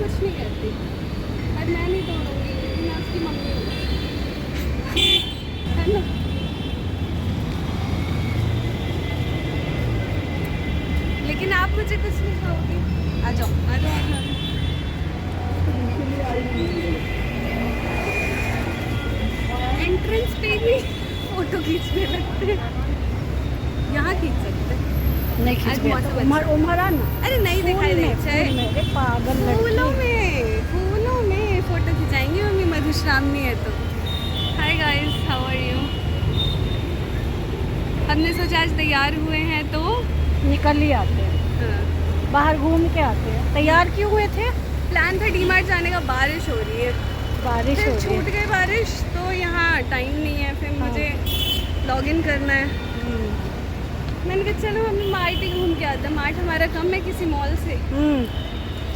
कुछ नहीं कहती, पर मैं नहीं तोड़ूंगी, मैं उसकी मम्मी हूँ, है ना। लेकिन आप मुझे कुछ नहीं कहोगी। आ जाओ आ जाओ आ जाओ। एंट्रेंस पे भी फोटो खींचने लगते हैं। यहाँ खींच सकते हैं। नहीं आज खींच मौसम गया अच्छा है। उमरा ना। अरे नहीं दिखाई रही है। अरे पागल लड़की। फूलों में फोटो खिंचाएंगी मम्मी, मधुश्रावणी है तो। Hi guys, how are you. हमने सोचा आज तैयार हुए हैं तो निकल ही आते हैं, हाँ, बाहर घूम के आते हैं। तैयार क्यों हुए थे? प्लान था डीमार्ट जाने का, बारिश हो रही है, बारिश फिर हो रही छूट है। गई बारिश, तो यहाँ टाइम नहीं है, फिर हाँ। मुझे लॉगिन करना है। मैंने कहा चलो हम मार्ट ही घूम के आते हैं, मार्ट हमारा कम है किसी मॉल से।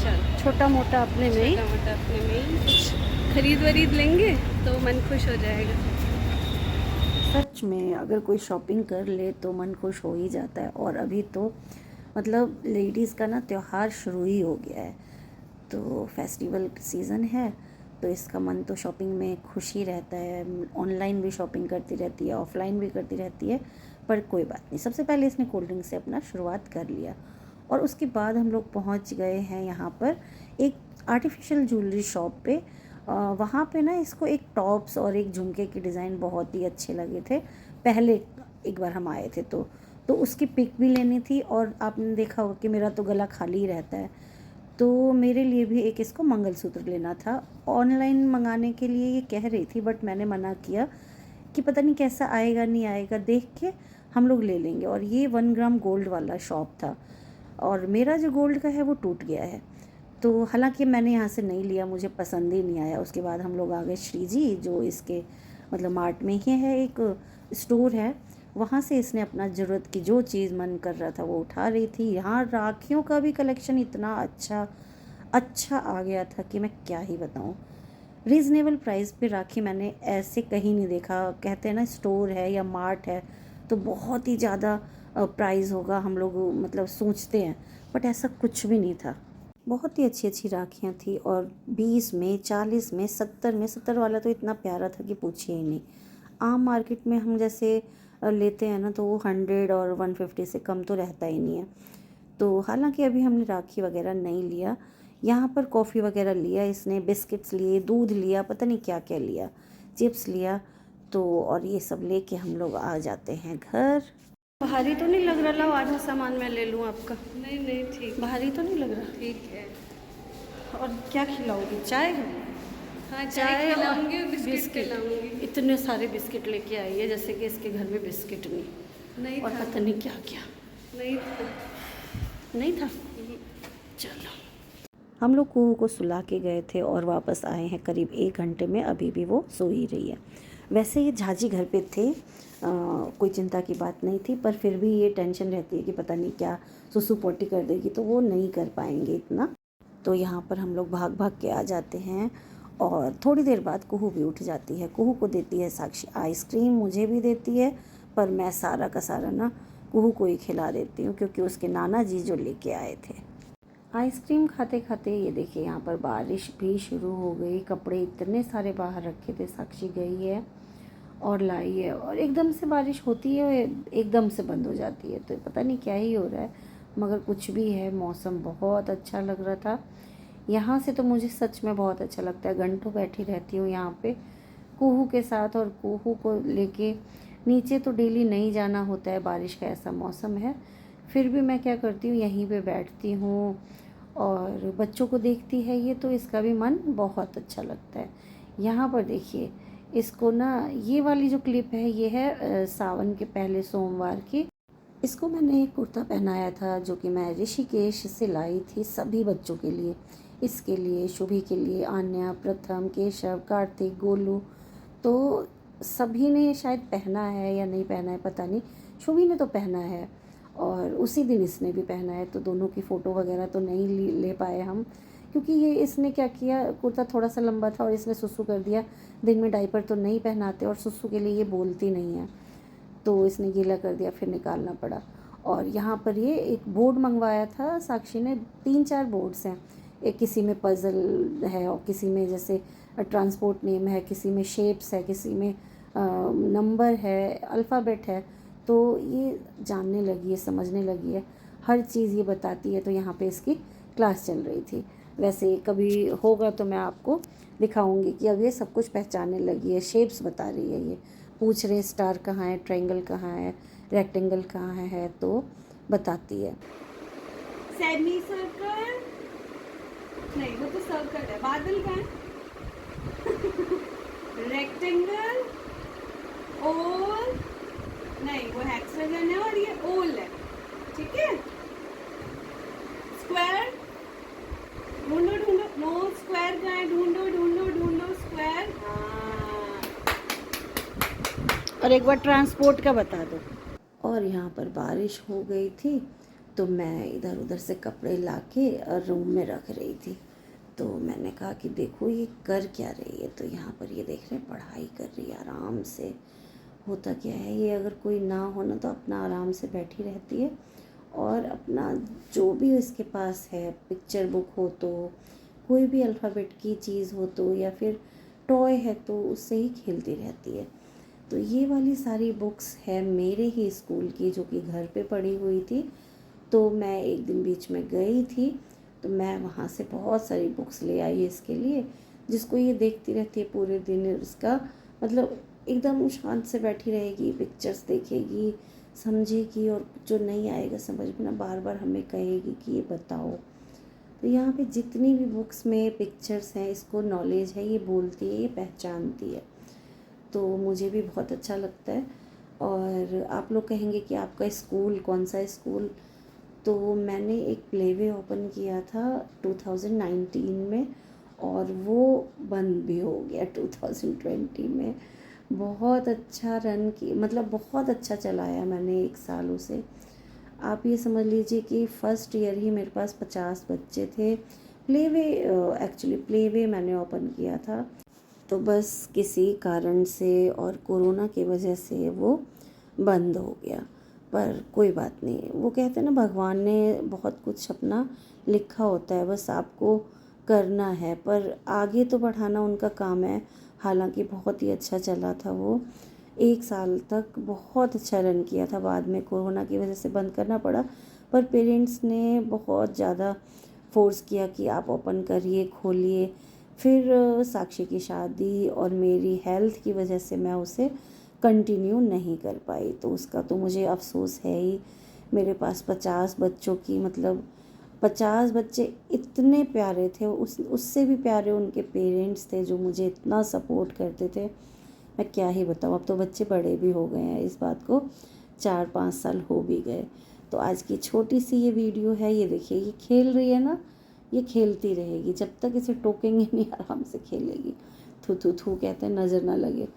चल छोटा मोटा अपने में ही। छोटा मोटा अपने में ही कुछ खरीद वरीद लेंगे तो मन खुश हो जाएगा। सच में अगर कोई शॉपिंग कर ले तो मन खुश हो ही जाता है। और अभी तो मतलब लेडीज़ का ना त्यौहार शुरू ही हो गया है, तो फेस्टिवल सीज़न है, तो इसका मन तो शॉपिंग में खुश ही रहता है। ऑनलाइन भी शॉपिंग करती रहती है, ऑफलाइन भी करती रहती है, पर कोई बात नहीं। सबसे पहले इसने कोल्ड ड्रिंक से अपना शुरुआत कर लिया, और उसके बाद हम लोग पहुंच गए हैं यहाँ पर एक आर्टिफिशियल ज्वेलरी शॉप पे। वहाँ पे ना इसको एक टॉप्स और एक झुमके की डिज़ाइन बहुत ही अच्छे लगे थे। पहले एक बार हम आए थे तो उसकी पिक भी लेनी थी, और आपने देखा होगा कि मेरा तो गला खाली ही रहता है, तो मेरे लिए भी एक इसको मंगलसूत्र लेना था। ऑनलाइन मंगाने के लिए ये कह रही थी, बट मैंने मना किया कि पता नहीं कैसा आएगा नहीं आएगा, देख के हम लोग ले लेंगे। और ये 1 ग्राम गोल्ड वाला शॉप था, और मेरा जो गोल्ड का है वो टूट गया है, तो हालांकि मैंने यहाँ से नहीं लिया, मुझे पसंद ही नहीं आया। उसके बाद हम लोग आ गए श्रीजी, जो इसके मतलब मार्ट में ही है, एक स्टोर है, वहाँ से इसने अपना ज़रूरत की जो चीज़ मन कर रहा था वो उठा रही थी। यहाँ राखियों का भी कलेक्शन इतना अच्छा अच्छा आ गया था कि मैं क्या ही बताऊँ। रीज़नेबल प्राइस पे राखी मैंने ऐसे कहीं नहीं देखा। कहते हैं ना स्टोर है या मार्ट है तो बहुत ही ज़्यादा प्राइस होगा, हम लोग मतलब सोचते हैं, बट ऐसा कुछ भी नहीं था। बहुत ही अच्छी अच्छी राखियाँ थी, और 20 में, 40 में, 70 में। 70 वाला तो इतना प्यारा था कि पूछिए ही नहीं। आम मार्केट में हम जैसे लेते हैं ना, तो वो 100 और 150 से कम तो रहता ही नहीं है। तो हालांकि अभी हमने राखी वगैरह नहीं लिया, यहाँ पर कॉफ़ी वगैरह लिया इसने, बिस्किट्स लिए, दूध लिया, पता नहीं क्या क्या लिया, चिप्स लिया, तो और ये सब लेके हम लोग आ जाते हैं घर। भारी तो नहीं लग रहा? लाओ आधा सामान मैं ले लूँ आपका। नहीं नहीं ठीक, भारी तो नहीं लग रहा? ठीक है। और क्या खिलाओगी? चाय? हाँ, चाय और खिलाऊंगी और बिस्किट खिलाऊंगी। इतने सारे बिस्किट लेके आई है जैसे कि इसके घर में बिस्किट नहीं, नहीं और था, पता नहीं क्या क्या नहीं था। नहीं था। चलो, हम लोग कुहू को सुला के गए थे और वापस आए हैं करीब 1 घंटे में, अभी भी वो सो ही रही है। वैसे ये झाजी घर पे थे, कोई चिंता की बात नहीं थी, पर फिर भी ये टेंशन रहती है कि पता नहीं क्या सुसु पोटी कर देगी, तो वो नहीं कर पाएंगे इतना। तो यहाँ पर हम लोग भाग भाग के आ जाते हैं, और थोड़ी देर बाद कुहू भी उठ जाती है। कुहू को देती है साक्षी आइसक्रीम, मुझे भी देती है, पर मैं सारा का सारा ना कुहू को ही खिला देती हूँ, क्योंकि उसके नाना जी जो लेके आए थे। आइसक्रीम खाते खाते ये देखिए यहाँ पर बारिश भी शुरू हो गई। कपड़े इतने सारे बाहर रखे थे, साक्षी गई है और लाई है, और एकदम से बारिश होती है, एकदम से बंद हो जाती है, तो पता नहीं क्या ही हो रहा है, मगर कुछ भी है, मौसम बहुत अच्छा लग रहा था। यहाँ से तो मुझे सच में बहुत अच्छा लगता है, घंटों बैठी रहती हूँ यहाँ पे कुहू के साथ, और कुहू को लेके नीचे तो डेली नहीं जाना होता है, बारिश का ऐसा मौसम है, फिर भी मैं क्या करती हूँ, यहीं पे बैठती हूँ और बच्चों को देखती है ये, तो इसका भी मन बहुत अच्छा लगता है। यहाँ पर देखिए इसको ना, ये वाली जो क्लिप है ये है सावन के पहले सोमवार की। इसको मैंने एक कुर्ता पहनाया था जो कि मैं ऋषिकेश से लाई थी सभी बच्चों के लिए, इसके लिए, शुभी के लिए, आन्या, प्रथम, केशव, कार्तिक, गोलू, तो सभी ने शायद पहना है या नहीं पहना है पता नहीं। शुभी ने तो पहना है, और उसी दिन इसने भी पहना है, तो दोनों की फ़ोटो वगैरह तो नहीं ले पाए हम, क्योंकि ये इसने क्या किया, कुर्ता थोड़ा सा लंबा था और इसने सुसु कर दिया। दिन में डाइपर तो नहीं पहनाते, और सुसु के लिए ये बोलती नहीं है, तो इसने गीला कर दिया, फिर निकालना पड़ा। और यहाँ पर ये एक बोर्ड मंगवाया था साक्षी ने, 3-4 बोर्ड्स हैं, एक किसी में पज़ल है और किसी में जैसे ट्रांसपोर्ट नेम है, किसी में शेप्स है, किसी में नंबर है, अल्फ़ाबेट है। तो ये जानने लगी है, समझने लगी है, हर चीज़ ये बताती है। तो यहाँ पे इसकी क्लास चल रही थी। वैसे कभी होगा तो मैं आपको दिखाऊंगी कि अब ये सब कुछ पहचानने लगी है, शेप्स बता रही है। ये पूछ रहे स्टार कहाँ है, ट्रायंगल कहाँ है, रेक्टेंगल कहाँ है, तो बताती है। सेमी सर्कल नहीं, वो तो सर्कल है। बादल का है रेक्टेंगल, ओल नहीं, वो हेक्सागन है और ये ओल है, ठीक है। स्क्वायर ढूंढो ढूंढो, नो स्क्वायर का है, ढूंढो ढूंढो ढूंढो स्क्वायर। हाँ, और एक बार ट्रांसपोर्ट का बता दो। और यहाँ पर बारिश हो गई थी, तो मैं इधर उधर से कपड़े लाके रूम में रख रही थी। तो मैंने कहा कि देखो ये कर क्या रही है। तो यहाँ पर ये देख रहे हैं पढ़ाई कर रही है आराम से। होता क्या है, ये अगर कोई ना हो ना तो अपना आराम से बैठी रहती है और अपना जो भी इसके पास है, पिक्चर बुक हो तो, कोई भी अल्फ़ाबेट की चीज़ हो तो, या फिर टॉय है तो उससे ही खेलती रहती है। तो ये वाली सारी बुक्स है मेरे ही स्कूल की, जो कि घर पे पड़ी हुई थी। तो मैं एक दिन बीच में गई थी, तो मैं वहाँ से बहुत सारी बुक्स ले आई इसके लिए, जिसको ये देखती रहती है पूरे दिन। उसका मतलब एकदम शांत से बैठी रहेगी, पिक्चर्स देखेगी, समझेगी, और जो नहीं आएगा समझ में ना बार बार हमें कहेगी कि ये बताओ। तो यहाँ पे जितनी भी बुक्स में पिक्चर्स हैं, इसको नॉलेज है, ये बोलती है, ये पहचानती है। तो मुझे भी बहुत अच्छा लगता है। और आप लोग कहेंगे कि आपका स्कूल कौन सा स्कूल, तो मैंने एक प्लेवे ओपन किया था 2019 में, और वो बंद भी हो गया 2020 में। बहुत अच्छा रन की, मतलब बहुत अच्छा चलाया मैंने 1 साल उसे। आप ये समझ लीजिए कि फ़र्स्ट ईयर ही मेरे पास 50 बच्चे थे। प्लेवे एक्चुअली प्लेवे मैंने ओपन किया था, तो बस किसी कारण से और कोरोना की वजह से वो बंद हो गया। पर कोई बात नहीं, वो कहते हैं ना भगवान ने बहुत कुछ अपना लिखा होता है, बस आपको करना है। पर आगे तो बढ़ाना उनका काम है। हालांकि बहुत ही अच्छा चला था वो, 1 साल तक बहुत अच्छा रन किया था। बाद में कोरोना की वजह से बंद करना पड़ा, पर पेरेंट्स ने बहुत ज़्यादा फोर्स किया कि आप ओपन करिए, खोलिए। फिर साक्षी की शादी और मेरी हेल्थ की वजह से मैं उसे कंटिन्यू नहीं कर पाई, तो उसका तो मुझे अफसोस है ही। मेरे पास 50 बच्चों की, मतलब 50 बच्चे इतने प्यारे थे, उससे भी प्यारे उनके पेरेंट्स थे जो मुझे इतना सपोर्ट करते थे। मैं क्या ही बताऊँ, अब तो बच्चे बड़े भी हो गए हैं, इस बात को 4-5 साल हो भी गए। तो आज की छोटी सी ये वीडियो है। ये देखिए, ये खेल रही है ना, ये खेलती रहेगी जब तक इसे टोकेंगे नहीं, आराम से खेलेगी। थू थू थू कहते हैं, नज़र ना लगे।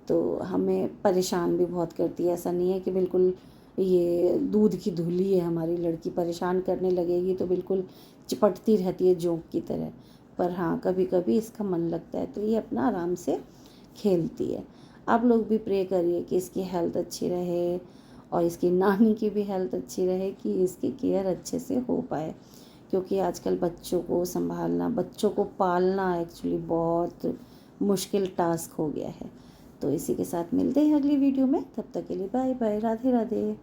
तो हमें परेशान भी बहुत करती है। ऐसा नहीं है कि बिल्कुल ये दूध की धुली है हमारी लड़की, परेशान करने लगेगी तो बिल्कुल चिपटती रहती है जोंक की तरह। पर हाँ, कभी कभी इसका मन लगता है तो ये अपना आराम से खेलती है। आप लोग भी प्रे करिए कि इसकी हेल्थ अच्छी रहे और इसकी नानी की भी हेल्थ अच्छी रहे, कि इसकी केयर अच्छे से हो पाए। क्योंकि आजकल बच्चों को संभालना, बच्चों को पालना एक्चुअली बहुत मुश्किल टास्क हो गया है। तो इसी के साथ मिलते हैं अगली वीडियो में। तब तक के लिए बाय बाय, राधे राधे।